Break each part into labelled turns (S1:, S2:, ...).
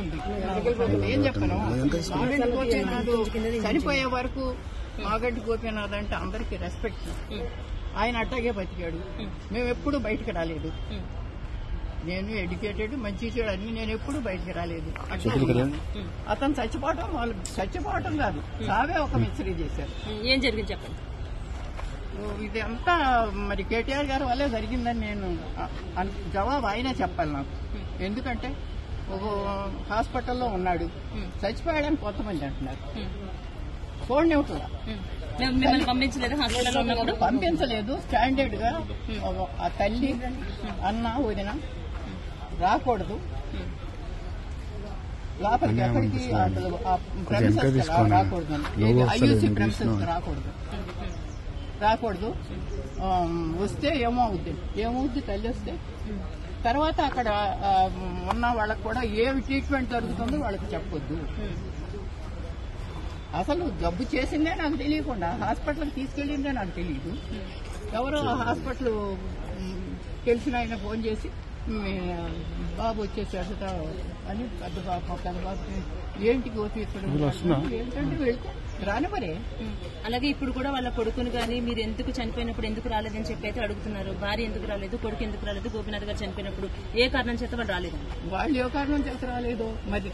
S1: ఉంది. ఏం చెప్పను, మాగంటి గోపీనాథ్ చనిపోయే వరకు మాగంటి గోపీనాథ్ అంటే అందరికీ రెస్పెక్ట్. ఆయన అట్టాగే బతికాడు. మేము ఎప్పుడు బయటకు రాలేదు. నేను ఎడ్యుకేటెడ్, మంచి చెడు అన్ని, నేను ఎప్పుడు బయటకు రాలేదు. అతను చచ్చిపోవటం కాదు, సావే ఒక మిస్టరీ చేశారు.
S2: ఏం జరిగింది చెప్పండి.
S1: ఇది అంతా మరి కేటీఆర్ గారి వల్లే జరిగిందని నేను జవాబు ఆయనే చెప్పాలి నాకు. ఎందుకంటే ఒక హాస్పిటల్లో ఉన్నాడు, చచ్చిపోయాడని కొంతమంది అంటున్నారు. చూడనివ్వట్లా, పంపించలేదు. స్టాండర్డ్ గా ఆ తల్లి అన్న వదిన రాకూడదు లోపలికి, ఎక్కడికి రాకూడదు, ఐయూసీ ప్రెమిసెస్ రాకూడదు. వస్తే ఏమవుద్ది తల్లి వస్తే తర్వాత అక్కడ ఉన్న వాళ్ళకి కూడా ఏమి ట్రీట్మెంట్ జరుగుతుందో వాళ్ళకి చెప్పొద్దు. అసలు జబ్బు చేసిందే నాకు తెలియకుండా హాస్పిటల్కి తీసుకెళ్ళిందే నాకు తెలియదు. ఎవరో హాస్పిటల్ తెలిసిన ఆయన ఫోన్ చేసి బాబు వచ్చేసాడట అని పెద్ద బాబు ఏంటి గోపి ఇక్కడ ఏంటంటే వెళ్ళి రాని మరే.
S2: అలాగే ఇప్పుడు కూడా వాళ్ళ కొడుకుని కానీ మీరు ఎందుకు చనిపోయినప్పుడు ఎందుకు రాలేదని చెప్పి అయితే అడుగుతున్నారు. భార్య ఎందుకు రాలేదు, కొడుకు ఎందుకు రాలేదు, గోపీనాథ్ గారు చనిపోయినప్పుడు ఏ కారణం చేత వాళ్ళు రాలేదు.
S1: వాళ్ళు ఏ కారణం చేత రాలేదు మరి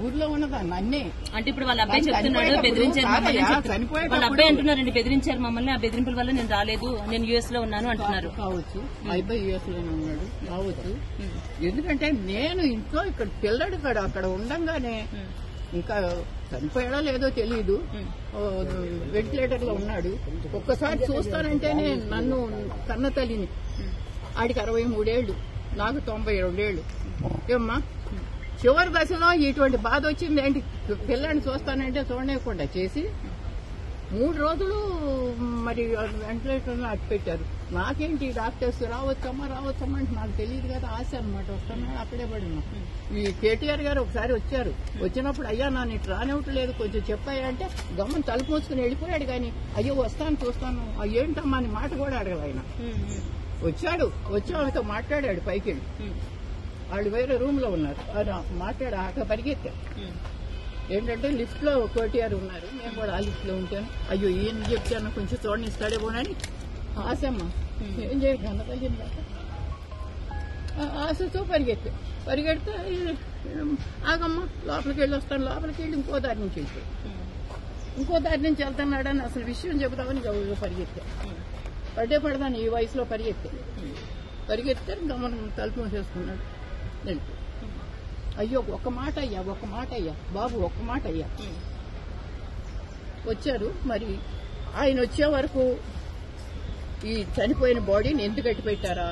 S1: ఊర్లో ఉన్నదాన్ని అన్నీ
S2: అంటే ఇప్పుడు వాళ్ళ అబ్బాయి చెప్తున్నాడు బెదిరించారు మమ్మల్ని, వాళ్ళ అబ్బాయి అంటున్నారండి బెదిరించారు మమ్మల్ని, ఆ బెదిరింపుల వల్ల నేను రాలేదు, నేను యుఎస్ లో ఉన్నాను అంటున్నారు.
S1: కావచ్చు, అబ్బాయి యుఎస్ లోనే ఉన్నాడు కావచ్చు. ఎందుకంటే నేను ఇంట్లో ఇక్కడ పిల్లడు అక్కడ ఉండంగానే ఇంకా చనిపోయాడో లేదో తెలియదు, వెంటిలేటర్ లో ఉన్నాడు. ఒక్కసారి చూస్తానంటేనే నన్ను కన్న తల్లిని, ఆడికి 63 ఏళ్లు, నాకు 92 ఏళ్లు. ఏమ్మా చివరి దశలో ఇటువంటి బాధ వచ్చింది ఏంటి, పిల్లాడిని చూస్తానంటే చూడలేకుండా చేసి 3 రోజులు మరి వెంటిలేటర్ లో అట్టు పెట్టారు. నాకేంటి డాక్టర్స్ రావచ్చమ్మా అంటే నాకు తెలియదు కదా, ఆశ అనమాట. వస్తాను అక్కడే పడినా. ఈ కేటీఆర్ గారు ఒకసారి వచ్చారు, వచ్చినప్పుడు అయ్యా నన్ను ఇటు రానివ్వట్లేదు కొంచెం చెప్పాయా అంటే గమ్మని తలుపు మూసుకుని వెళ్ళిపోయాడు. కానీ అయ్యో వస్తాను చూస్తాను ఏంటమ్మా అని మాట కూడా అడగల ఆయన. వచ్చి వాళ్ళతో మాట్లాడాడు పైకి వెళ్ళి, వాళ్ళు వేరే రూమ్ లో ఉన్నారు, మాట్లాడు అక్కడ పరిగెత్తారు. ఏంటంటే లిఫ్ట్ లో కేటీఆర్ ఉన్నారు, నేను కూడా ఆ లిఫ్ట్ లో ఉంటాను. అయ్యో ఏం చెప్తాను కొంచెం చూడండి ఇస్తాడేమోనని ఆశమ్మ ఏం చేయక అన్న తగ్గింది ఆశతో పరిగెడితే ఆగమ్మ లోపలికి వెళ్ళి వస్తాను, లోపలికి వెళ్ళి ఇంకో దారి నుంచి వెళ్తున్నాడని అసలు విషయం చెబుతామని గౌరవ పరిగెత్తా. పడదాను ఈ వయసులో పరిగెత్తే గమనం తలుపు చేసుకున్నాడు. అయ్యో ఒక్క మాట అయ్యా బాబు, ఒక్క మాట అయ్యా. వచ్చారు. మరి ఆయన వచ్చే వరకు ఈ చనిపోయిన బాడీని ఎందుకు కట్టి పెట్టారా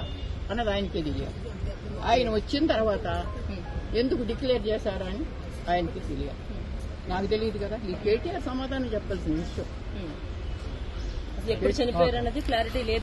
S1: అన్నది ఆయనకే తెలియదు. ఆయన వచ్చిన తర్వాత ఎందుకు డిక్లేర్ చేశారా అని ఆయనకి తెలియదు, నాకు తెలియదు కదా. ఈ కేటీఆర్ సమాధానం చెప్పాల్సిన విషయం.
S2: ఎప్పుడు చనిపోయారు అన్నది క్లారిటీ లేదు.